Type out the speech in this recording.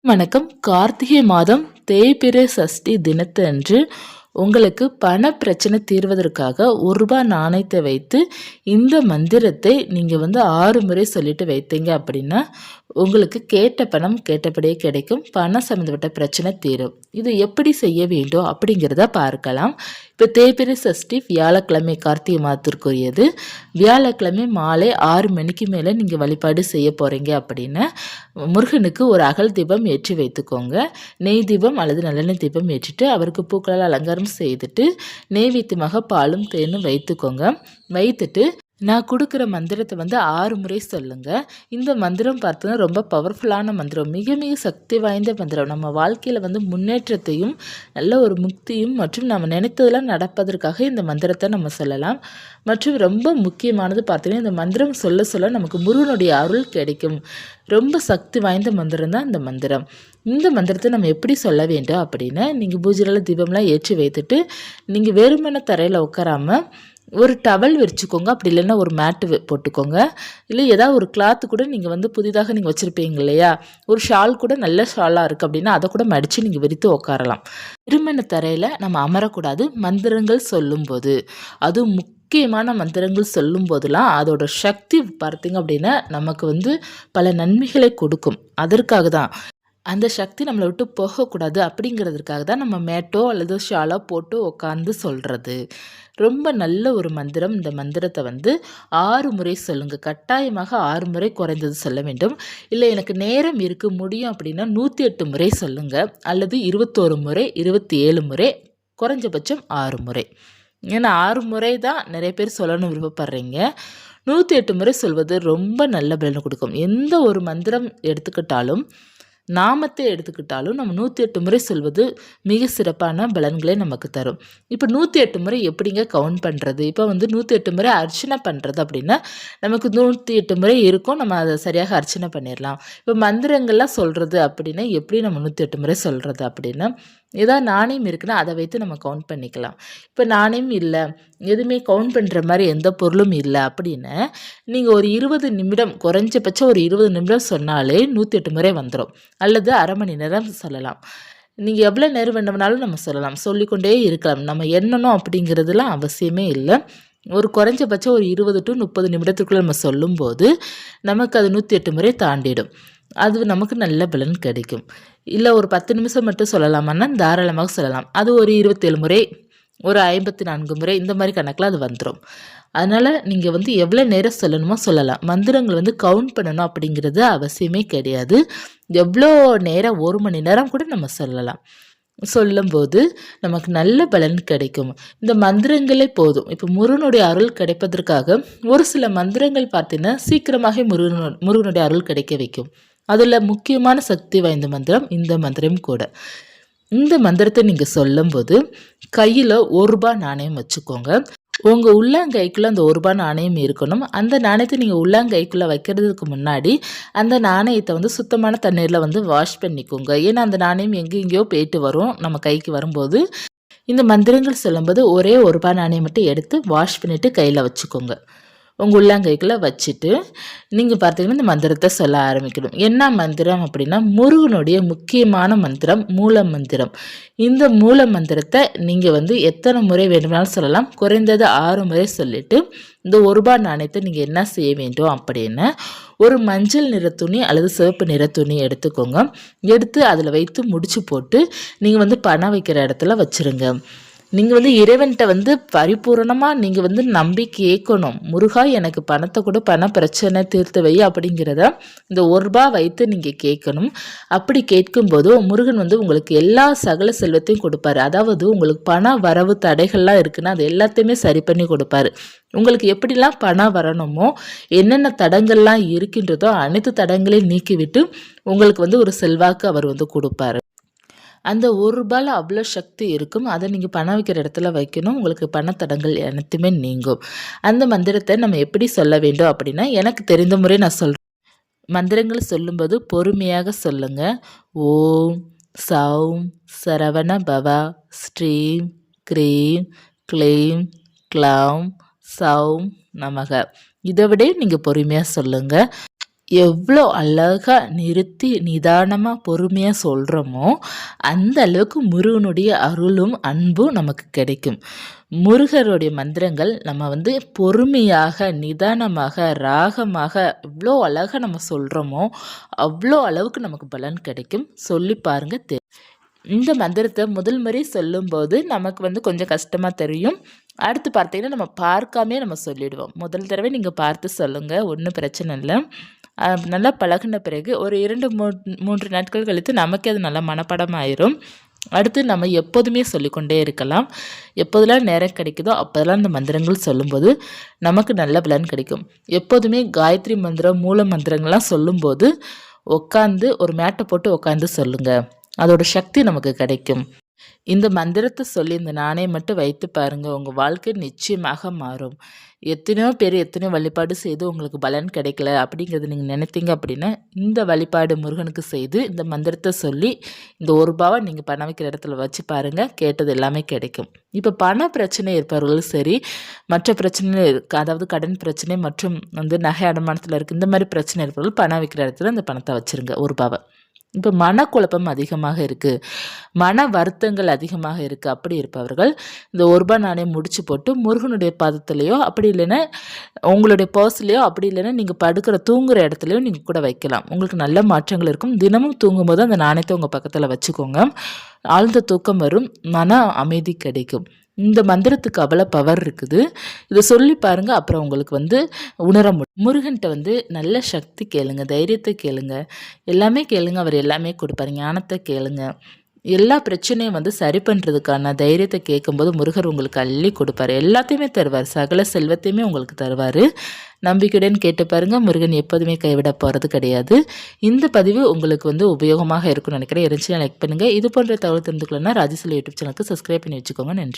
வணக்கம். கார்த்திகை மாதம் தேய்பிறை சஷ்டி தினத்தன்று உங்களுக்கு பண பிரச்சனை தீர்வதற்காக ₹1 நாணயத்தை வைத்து இந்த மந்திரத்தை நீங்கள் 6 முறை சொல்லிட்டு வைத்தீங்க அப்படின்னா உங்களுக்கு கேட்ட பணம் கேட்டபடியே கிடைக்கும். பணம் சம்மந்தப்பட்ட பிரச்சனை தீரும். இது எப்படி செய்ய வேண்டும் அப்படிங்கிறத பார்க்கலாம். இப்போ தேய்பிறை சஷ்டி வியாழக்கிழமை கார்த்திகை மாதத்திற்குரியது. வியாழக்கிழமை மாலை 6 மணிக்கு மேலே நீங்கள் வழிபாடு செய்ய போகிறீங்க அப்படின்னா முருகனுக்கு ஒரு அகல் தீபம் ஏற்றி வைத்துக்கோங்க. நெய் தீபம் அல்லது நல்லெண்ணெய் தீபம் ஏற்றிட்டு அவருக்கு பூக்களால் அலங்காரம் செய்துட்டு நெய்வேத்தியமாக பாலும் தேனும் வைத்துக்கோங்க. வைத்துட்டு நான் கொடுக்குற மந்திரத்தை 6 முறை சொல்லுங்கள். இந்த மந்திரம் பார்த்தோன்னா ரொம்ப பவர்ஃபுல்லான மந்திரம், மிக மிக சக்தி வாய்ந்த மந்திரம். நம்ம வாழ்க்கையில் முன்னேற்றத்தையும் நல்ல ஒரு முக்தியும் மற்றும் நம்ம நினைத்ததெல்லாம் நடப்பதற்காக இந்த மந்திரத்தை நம்ம சொல்லலாம். மற்றும் ரொம்ப முக்கியமானது பார்த்தீங்கன்னா இந்த மந்திரம் சொல்ல சொல்ல நமக்கு முருகனுடைய அருள் கிடைக்கும். ரொம்ப சக்தி வாய்ந்த மந்திரம் தான் இந்த மந்திரம். இந்த மந்திரத்தை நம்ம எப்படி சொல்ல வேண்டும் அப்படின்னா, நீங்கள் பூஜையில் தீபம்லாம் ஏற்றி வைத்துட்டு நீங்கள் வெறுமன தரையில் உட்காராமல் ஒரு டவல் விரிச்சுக்கோங்க. அப்படி இல்லைன்னா ஒரு மேட்டு போட்டுக்கோங்க. இல்லை ஏதாவது ஒரு கிளாத்து கூட நீங்கள் புதிதாக நீங்கள் வச்சுருப்பீங்க இல்லையா, ஒரு ஷால் கூட நல்ல ஷாலாக இருக்குது அப்படின்னா அதை கூட மடித்து நீங்கள் விரித்து உட்காரலாம். வெறுமன தரையில் நம்ம அமரக்கூடாது. மந்திரங்கள் சொல்லும்போது, அதுவும் முக்கியமான மந்திரங்கள் சொல்லும் போதெல்லாம் அதோட சக்தி பார்த்தீங்க அப்படின்னா நமக்கு பல நன்மைகளை கொடுக்கும். அதற்காக தான் அந்த சக்தி நம்மளை விட்டு போகக்கூடாது. அப்படிங்கிறதுக்காக தான் நம்ம மேட்டோ அல்லது ஷாலோ போட்டு உட்காந்து சொல்கிறது. ரொம்ப நல்ல ஒரு மந்திரம். இந்த மந்திரத்தை 6 முறை சொல்லுங்கள். கட்டாயமாக 6 முறை குறைந்தது சொல்ல வேண்டும். இல்லை எனக்கு நேரம் இருக்க முடியும் அப்படின்னா 108 முறை சொல்லுங்கள். அல்லது 21 முறை, 27 முறை, குறைஞ்சபட்சம் 6 முறை. ஏன்னா 6 முறை தான் நிறைய பேர் சொல்லணும்னு விருப்பப்படுறீங்க. 108 முறை சொல்வது ரொம்ப நல்ல பலனை கொடுக்கும். எந்த ஒரு மந்திரம் எடுத்துக்கிட்டாலும் நாமத்தை எடுத்துக்கிட்டாலும் நம்ம 108 முறை சொல்வது மிக சிறப்பான பலன்களை நமக்கு தரும். இப்போ 108 முறை எப்படிங்க கவுண்ட் பண்ணுறது? இப்போ 108 முறை அர்ச்சனை பண்ணுறது அப்படின்னா நமக்கு 108 முறை இருக்கும். நம்ம அதை சரியாக அர்ச்சனை பண்ணிடலாம். இப்போ மந்திரங்கள்லாம் சொல்கிறது அப்படின்னா எப்படி நம்ம 108 முறை சொல்கிறது அப்படின்னா, ஏதாவது நாணயம் இருக்குன்னா அதை வைத்து நம்ம கவுண்ட் பண்ணிக்கலாம். இப்போ நாணயம் இல்லை, எதுவுமே கவுண்ட் பண்ணுற மாதிரி எந்த பொருளும் இல்லை அப்படின்னா நீங்கள் ஒரு 20 நிமிடம், குறைஞ்சபட்சம் ஒரு 20 நிமிடம் சொன்னாலே 108 முறை வந்துடும். அல்லது அரை மணி நேரம் சொல்லலாம். நீங்கள் எவ்வளோ நேரம் வேண்டுமானாலும் நம்ம சொல்லலாம், சொல்லிக்கொண்டே இருக்கலாம். நம்ம எண்ணணும் அப்படிங்கிறதுலாம் அவசியமே இல்லை. ஒரு குறைஞ்சபட்சம் ஒரு 20 to 30 நிமிடத்துக்குள்ளே நம்ம சொல்லும்போது நமக்கு அது 108 முறை தாண்டிடும். அது நமக்கு நல்ல பலன் கிடைக்கும். இல்லை ஒரு 10 நிமிஷம் மட்டும் சொல்லலாமான்னா தாராளமாக சொல்லலாம். அது ஒரு 27 முறை, ஒரு 54 முறை, இந்த மாதிரி கணக்கில் அது வந்துடும். அதனால் நீங்கள் எவ்வளோ நேரம் சொல்லணுமோ சொல்லலாம். மந்திரங்கள் கவுண்ட் பண்ணணும் அப்படிங்கிறது அவசியமே கிடையாது. எவ்வளோ நேரம், 1 மணி நேரம் கூட நம்ம சொல்லலாம். சொல்லும்போது நமக்கு நல்ல பலன் கிடைக்கும். இந்த மந்திரங்களே போதும். இப்போ முருகனுடைய அருள் கிடைப்பதற்காக ஒரு சில மந்திரங்கள் பார்த்தீங்கன்னா சீக்கிரமாக முருகனுடைய அருள் கிடைக்க வைக்கும். அதில் முக்கியமான சக்தி வாய்ந்த மந்திரம் இந்த மந்திரம் கூட. இந்த மந்திரத்தை நீங்கள் சொல்லும்போது கையில் ₹1 நாணயம் வச்சுக்கோங்க. உங்கள் உள்ளங்கைக்குள்ளே அந்த ₹1 நாணயம் இருக்கணும். அந்த நாணயத்தை நீங்கள் உள்ளங்கைக்குள்ளே வைக்கிறதுக்கு முன்னாடி அந்த நாணயத்தை சுத்தமான தண்ணீரில் வாஷ் பண்ணிக்கோங்க. ஏன்னா அந்த நாணயம் எங்கெங்கேயோ போயிட்டு வரும் நம்ம கைக்கு வரும்போது. இந்த மந்திரங்கள் சொல்லும்போது ஒரே ₹1 நாணயம் மட்டும் எடுத்து வாஷ் பண்ணிவிட்டு கையில் வச்சுக்கோங்க. உங்கள் உள்ளங்கைக்குள்ளே வச்சுட்டு நீங்கள் பார்த்தீங்கன்னா இந்த மந்திரத்தை சொல்ல ஆரம்பிக்கணும். என்ன மந்திரம் அப்படின்னா முருகனுடைய முக்கியமான மந்திரம் மூல மந்திரம். இந்த மூல மந்திரத்தை நீங்கள் எத்தனை முறை வேண்டுமானாலும் சொல்லலாம். குறைந்தது 6 முறை சொல்லிவிட்டு இந்த ₹1 நாணயத்தை நீங்கள் என்ன செய்ய வேண்டும் அப்படின்னா, ஒரு மஞ்சள் நிற துணி அல்லது சிவப்பு நிற துணி எடுத்துக்கோங்க. எடுத்து அதில் வைத்து முடிச்சு போட்டு நீங்கள் பணம் வைக்கிற இடத்துல வச்சுருங்க. நீங்கள் இறைவன்கிட்ட பரிபூரணமாக நீங்கள் நம்பி கேட்கணும். முருகா எனக்கு பணத்தை கூட, பண பிரச்சனை தீர்த்து வை அப்படிங்கிறத இந்த ₹1 வைத்து நீங்கள் கேட்கணும். அப்படி கேட்கும்போது முருகன் உங்களுக்கு எல்லா சகல செல்வத்தையும் கொடுப்பாரு. அதாவது உங்களுக்கு பண வரவு தடைகள்லாம் இருக்குன்னா அது எல்லாத்தையுமே சரி பண்ணி கொடுப்பாரு. உங்களுக்கு எப்படிலாம் பணம் வரணுமோ, என்னென்ன தடங்கள்லாம் இருக்கின்றதோ அனைத்து தடங்களையும் நீக்கிவிட்டு உங்களுக்கு ஒரு செல்வாக்கு அவர் கொடுப்பாரு. அந்த ₹1 அவ்வளோ சக்தி இருக்கும். அதை நீங்கள் பணம் வைக்கிற இடத்துல வைக்கணும். உங்களுக்கு பணத்தடங்கள் அனைத்துமே நீங்கும். அந்த மந்திரத்தை நம்ம எப்படி சொல்ல வேண்டும் அப்படின்னா, எனக்கு தெரிந்த முறை நான் சொல்கிறேன். மந்திரங்கள் சொல்லும்போது பொறுமையாக சொல்லுங்கள். ஓம் சௌம் சரவண பவா ஸ்ரீம் க்ரீம் க்ளீம் க்ளௌம் சௌம் நமக. இதை விட நீங்கள் பொறுமையாக சொல்லுங்கள். எவ்வளோ அழகா நிறுத்தி நிதானமாக பொறுமையாக சொல்கிறோமோ அந்த அளவுக்கு முருகனுடைய அருளும் அன்பும் நமக்கு கிடைக்கும். முருகருடைய மந்திரங்கள் நம்ம வந்து பொறுமையாக நிதானமாக ராகமாக எவ்வளோ அழகாக நம்ம சொல்கிறோமோ அவ்வளோ அளவுக்கு நமக்கு பலன் கிடைக்கும். சொல்லி பாருங்கள். இந்த மந்திரத்தை முதல் முறை சொல்லும்போது நமக்கு வந்து கொஞ்சம் கஷ்டமாக தெரியும். அடுத்து பார்த்தீங்கன்னா நம்ம பார்க்காமே நம்ம சொல்லிடுவோம். முதல் தடவை நீங்கள் பார்த்து சொல்லுங்கள், ஒன்றும் பிரச்சனை இல்லை. நல்லா பழகின பிறகு ஒரு 2-3 நாட்கள் கழித்து நமக்கே அது நல்லா மனப்பாடம் ஆயிரும். அடுத்து நம்ம எப்போதுமே சொல்லிக்கொண்டே இருக்கலாம். எப்போதெல்லாம் நேரம் கிடைக்குதோ அப்போதெல்லாம் இந்த மந்திரங்கள் சொல்லும்போது நமக்கு நல்ல பலன் கிடைக்கும். எப்போதுமே காயத்ரி மந்திரம், மூல மந்திரங்கள்லாம் சொல்லும்போது உட்காந்து ஒரு மேட்டை போட்டு உட்காந்து சொல்லுங்கள். அதோட சக்தி நமக்கு கிடைக்கும். இந்த மந்திரத்தை சொல்லி இந்த நாணயம் மட்டும் வைத்து பாருங்கள், உங்கள் வாழ்க்கை நிச்சயமாக மாறும். எத்தனையோ பேர் எத்தனையோ வழிபாடு செய்து உங்களுக்கு பலன் கிடைக்கல அப்படிங்கிறது நீங்கள் நினைத்தீங்க அப்படின்னா இந்த வழிபாடு முருகனுக்கு செய்து இந்த மந்திரத்தை சொல்லி இந்த ₹1 நீங்கள் பணம் வைக்கிற இடத்துல வச்சு பாருங்கள், கேட்டது எல்லாமே கிடைக்கும். இப்போ பண பிரச்சனை இருப்பவர்களும் சரி, மற்ற பிரச்சனை அதாவது கடன் பிரச்சனை மற்றும் வந்து நகை அடமானத்தில் இருக்குது, இந்த மாதிரி பிரச்சனை இருப்பவர்கள் பணம் வைக்கிற இடத்துல அந்த பணத்தை வச்சுருங்க ₹1. இப்போ மனக்குழப்பம் அதிகமாக இருக்குது, மன வருத்தங்கள் அதிகமாக இருக்குது, அப்படி இருப்பவர்கள் இந்த ₹1 நாணயம் முடிச்சு போட்டு முருகனுடைய பாதத்துலேயோ அப்படி இல்லைன்னா உங்களுடைய பர்ஸ்லேயோ அப்படி இல்லைன்னா நீங்கள் தூங்குகிற இடத்துலையோ நீங்கள் கூட வைக்கலாம். உங்களுக்கு நல்ல மாற்றங்கள் இருக்கும். தினமும் தூங்கும்போது அந்த நாணயத்தை உங்கள் பக்கத்தில் வச்சுக்கோங்க. ஆழ்ந்த தூக்கம் வரும், மன அமைதி கிடைக்கும். இந்த மந்திரத்துக்கு அவ்வளோ பவர் இருக்குது. இதை சொல்லி பாருங்கள், அப்புறம் உங்களுக்கு வந்து உணர முடியும். முருகன்கிட்ட வந்து நல்ல சக்தி கேளுங்க, தைரியத்தை கேளுங்க, எல்லாமே கேளுங்க, அவர் எல்லாமே கொடுப்பார். ஞானத்தை கேளுங்க. எல்லா பிரச்சனையும் வந்து சரி பண்ணுறதுக்கான தைரியத்தை கேட்கும்போது முருகர் உங்களுக்கு அள்ளி கொடுப்பார், எல்லாத்தையுமே தருவார், சகல செல்வத்தையுமே உங்களுக்கு தருவார். நம்பிக்கையுடன் கேட்டு பாருங்கள், முருகன் எப்போதுமே கைவிட போகிறது கிடையாது. இந்த பதிவு உங்களுக்கு வந்து உபயோகமாக இருக்கும்னு நினைக்கிறேன். இருந்துச்சுன்னா லைக் பண்ணுங்கள். இது போன்ற தகவல் தெரிந்துக்கலன்னா ராஜேஸ்வரி யூடியூப் சேனலுக்கு சப்ஸ்கிரைப் பண்ணி வச்சுக்கோங்க. நன்றி.